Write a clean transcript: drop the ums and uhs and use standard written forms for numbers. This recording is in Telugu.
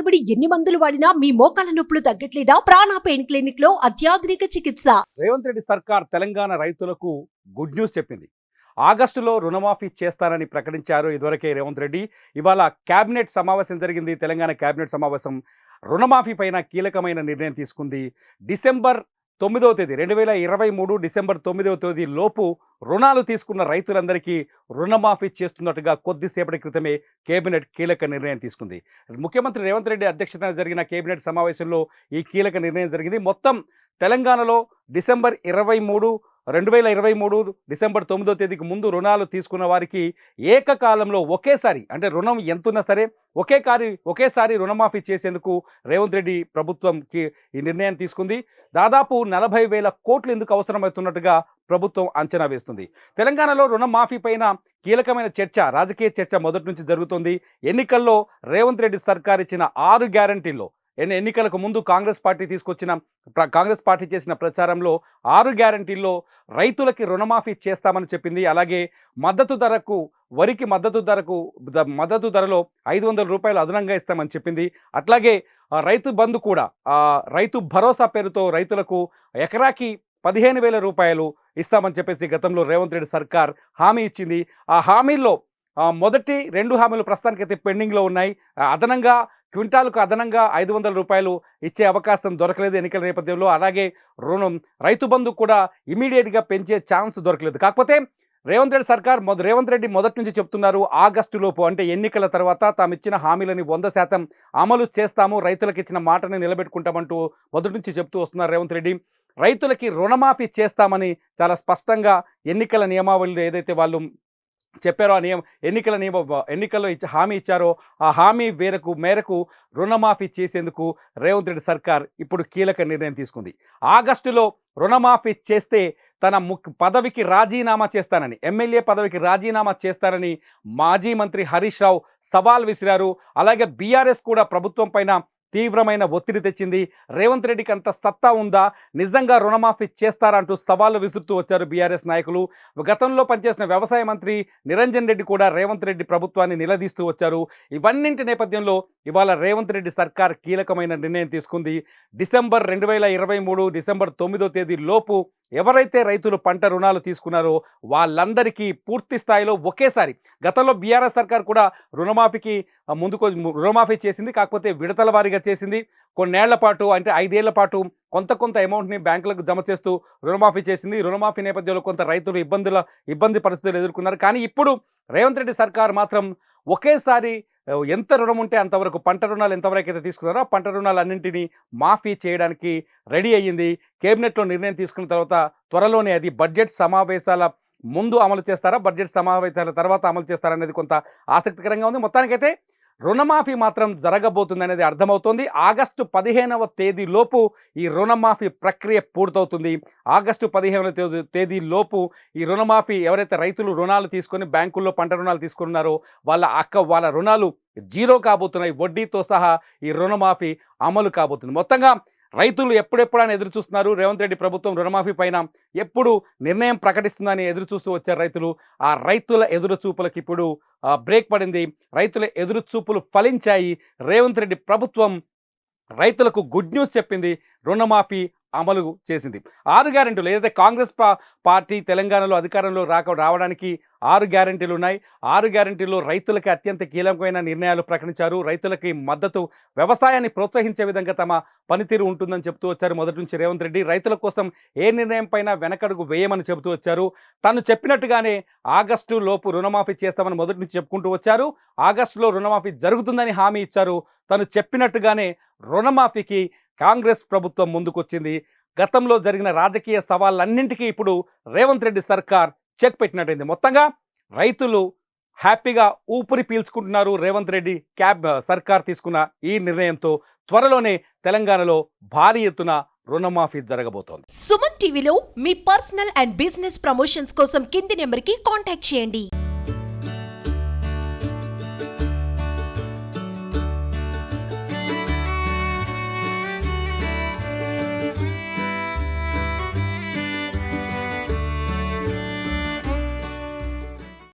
తరబడి ఎన్ని మందులు వాడినా మీ మోకాల నొప్పులు తగ్గట్లేదా? ప్రాణ పెయిన్ క్లినిక్ లో అత్యాధునిక చికిత్స. రేవంత్ రెడ్డి సర్కార్ తెలంగాణ రైతులకు గుడ్ న్యూస్ చెప్పింది. ఆగస్టులో రుణమాఫీ చేస్తారని ప్రకటించారు ఇదివరకే రేవంత్ రెడ్డి. ఇవాళ కేబినెట్ సమావేశం జరిగింది. తెలంగాణ కేబినెట్ సమావేశం రుణమాఫీ పైన కీలకమైన నిర్ణయం తీసుకుంది. డిసెంబర్ 9వ తేదీ 2023 డిసెంబర్ 9వ తేదీ లోపు రుణాలు తీసుకున్న రైతులందరికీ రుణమాఫీ చేస్తున్నట్టుగా కొద్దిసేపటి క్రితమే కేబినెట్ కీలక నిర్ణయం తీసుకుంది. ముఖ్యమంత్రి రేవంత్ రెడ్డి అధ్యక్షతన జరిగిన కేబినెట్ సమావేశంలో ఈ కీలక నిర్ణయం జరిగింది. మొత్తం తెలంగాణలో డిసెంబర్ 2023 డిసెంబర్ 9వ తేదీకి ముందు రుణాలు తీసుకున్న వారికి ఏకకాలంలో ఒకేసారి, అంటే రుణం ఎంతున్నా సరే ఒకేసారి రుణమాఫీ చేసేందుకు రేవంత్ రెడ్డి ప్రభుత్వంకి ఈ నిర్ణయం తీసుకుంది. దాదాపు 40,000 కోట్లు ఎందుకు అవసరమవుతున్నట్టుగా ప్రభుత్వం అంచనా వేస్తుంది. తెలంగాణలో రుణమాఫీ పైన కీలకమైన చర్చ, రాజకీయ చర్చ మొదటి నుంచి జరుగుతుంది. ఎన్నికల్లో రేవంత్ రెడ్డి సర్కార్ ఇచ్చిన 6 గ్యారంటీల్లో, ఎన్నికలకు ముందు కాంగ్రెస్ పార్టీ చేసిన ప్రచారంలో 6 గ్యారంటీల్లో రైతులకి రుణమాఫీ చేస్తామని చెప్పింది. అలాగే వరికి మద్దతు ధరలో 500 రూపాయలు అదనంగా ఇస్తామని చెప్పింది. అట్లాగే రైతు బంధు కూడా, రైతు భరోసా పేరుతో రైతులకు ఎకరాకి 15,000 రూపాయలు ఇస్తామని చెప్పేసి గతంలో రేవంత్ రెడ్డి సర్కార్ హామీ ఇచ్చింది. ఆ హామీల్లో మొదటి 2 హామీలు ప్రస్తుతానికైతే పెండింగ్లో ఉన్నాయి. క్వింటాలకు అదనంగా 500 రూపాయలు ఇచ్చే అవకాశం దొరకలేదు ఎన్నికల నేపథ్యంలో. అలాగే రైతు బంధు కూడా ఇమీడియట్గా పెంచే ఛాన్స్ దొరకలేదు. కాకపోతే రేవంత్ రెడ్డి మొదటి నుంచి చెప్తున్నారు, ఆగస్టు లోపు, అంటే ఎన్నికల తర్వాత తాము ఇచ్చిన హామీలని 100% అమలు చేస్తాము, రైతులకు ఇచ్చిన మాటని నిలబెట్టుకుంటామంటూ మొదటి నుంచి చెప్తూ వస్తున్నారు రేవంత్ రెడ్డి. రైతులకి రుణమాఫీ చేస్తామని చాలా స్పష్టంగా ఎన్నికల నియమావళిలో ఏదైతే వాళ్ళు చెప్పారో ఎన్నికల్లో హామీ ఇచ్చారో ఆ హామీ మేరకు రుణమాఫీ చేసేందుకు రేవంత్ రెడ్డి సర్కార్ ఇప్పుడు కీలక నిర్ణయం తీసుకుంది. ఆగస్టులో రుణమాఫీ చేస్తే తన పదవికి రాజీనామా చేస్తానని, ఎమ్మెల్యే పదవికి రాజీనామా చేస్తానని మాజీ మంత్రి హరీష్ రావు సవాల్ విసిరారు. అలాగే బీఆర్ఎస్ కూడా ప్రభుత్వం పైన తీవ్రమైన ఒత్తిడి తెచ్చింది. రేవంత్ రెడ్డికి అంత సత్తా ఉందా, నిజంగా రుణమాఫీ చేస్తారంటూ సవాళ్లు విసురుతూ వచ్చారు బీఆర్ఎస్ నాయకులు. గతంలో పనిచేసిన వ్యవసాయ మంత్రి నిరంజన్ రెడ్డి కూడా రేవంత్ రెడ్డి ప్రభుత్వాన్ని నిలదీస్తూ వచ్చారు. ఇవన్నింటి నేపథ్యంలో ఇవాళ రేవంత్ రెడ్డి సర్కార్ కీలకమైన నిర్ణయం తీసుకుంది. డిసెంబర్ 2023 డిసెంబర్ 9వ తేదీ లోపు ఎవరైతే రైతులు పంట రుణాలు తీసుకున్నారో వాళ్ళందరికీ పూర్తి స్థాయిలో ఒకేసారి, గతంలో బీఆర్ఎస్ సర్కార్ కూడా రుణమాఫీ చేసింది, కాకపోతే విడతల వారీగా చేసింది. కొన్నేళ్ల పాటు, అంటే 5 ఏళ్ల పాటు కొంత అమౌంట్ని బ్యాంకులకు జమ చేస్తూ రుణమాఫీ చేసింది. రుణమాఫీ నేపథ్యంలో కొంత రైతులు ఇబ్బంది పరిస్థితులు ఎదుర్కొన్నారు. కానీ ఇప్పుడు రేవంత్ రెడ్డి సర్కార్ మాత్రం ఒకేసారి ఎంత రుణం ఉంటే అంతవరకు, పంట రుణాలు ఎంతవరకు అయితే తీసుకున్నారో పంట రుణాలన్నింటినీ మాఫీ చేయడానికి రెడీ అయ్యింది. కేబినెట్లో నిర్ణయం తీసుకున్న తర్వాత త్వరలోనే అది బడ్జెట్ సమావేశాల ముందు అమలు చేస్తారా, బడ్జెట్ సమావేశాల తర్వాత అమలు చేస్తారా అనేది కొంత ఆసక్తికరంగా ఉంది. మొత్తానికైతే రుణమాఫీ మాత్రం జరగబోతుంది అనేది అర్థమవుతోంది. ఆగస్టు 15వ తేదీ లోపు ఈ రుణమాఫీ ప్రక్రియ పూర్తవుతుంది. ఆగస్టు 15వ తేదీ లోపు ఈ రుణమాఫీ, ఎవరైతే రైతులు రుణాలు తీసుకొని బ్యాంకుల్లో పంట రుణాలు తీసుకున్నారో వాళ్ళ రుణాలు జీరో కాబోతున్నాయి. వడ్డీతో సహా ఈ రుణమాఫీ అమలు కాబోతుంది. మొత్తంగా రైతులు ఎప్పుడెప్పుడని ఎదురు చూస్తున్నారు. రేవంత్ రెడ్డి ప్రభుత్వం రుణమాఫీ పైన ఎప్పుడు నిర్ణయం ప్రకటిస్తుందని ఎదురు చూస్తూ వచ్చారు రైతులు. ఆ రైతుల ఎదురు చూపులకు ఇప్పుడు బ్రేక్ పడింది. రైతుల ఎదురు చూపులు ఫలించాయి. రేవంత్ రెడ్డి ప్రభుత్వం రైతులకు గుడ్ న్యూస్ చెప్పింది, రుణమాఫీ అమలు చేసింది. 6 గ్యారెంటీలు, ఏదైతే కాంగ్రెస్ పార్టీ తెలంగాణలో అధికారంలో రావడానికి 6 గ్యారెంటీలు ఉన్నాయి. 6 గ్యారెంటీల్లో రైతులకి అత్యంత కీలకమైన నిర్ణయాలు ప్రకటించారు. రైతులకి మద్దతు, వ్యవసాయాన్ని ప్రోత్సహించే విధంగా తమ పనితీరు ఉంటుందని చెప్తూ వచ్చారు మొదటి నుంచి రేవంత్ రెడ్డి. రైతుల కోసం ఏ నిర్ణయం పైన వెనకడుగు వేయమని చెబుతూ వచ్చారు. తను చెప్పినట్టుగానే ఆగస్టు లోపు రుణమాఫీ చేస్తామని మొదటి నుంచి చెప్పుకుంటూ వచ్చారు. ఆగస్టులో రుణమాఫీ జరుగుతుందని హామీ ఇచ్చారు. తను చెప్పినట్టుగానే రుణమాఫీకి కాంగ్రెస్ ప్రభుత్వం ముందుకొచ్చింది. గతంలో జరిగిన రాజకీయ సవాళ్ళన్నింటికీ ఇప్పుడు రేవంత్ రెడ్డి సర్కార్ చెక్ పెట్టినట్టయింది. మొత్తంగా రైతులు హ్యాపీగా ఊపిరి పీల్చుకుంటున్నారు. రేవంత్ రెడ్డి సర్కార్ తీసుకున్న ఈ నిర్ణయంతో త్వరలోనే తెలంగాణలో భారీ ఎత్తున రుణమాఫీ జరగబోతోంది. సుమన్ టీవీలో మీ పర్సనల్ అండ్ బిజినెస్ ప్రమోషన్స్ కోసం కింది నెంబర్కి కాంటాక్ట్ చేయండి.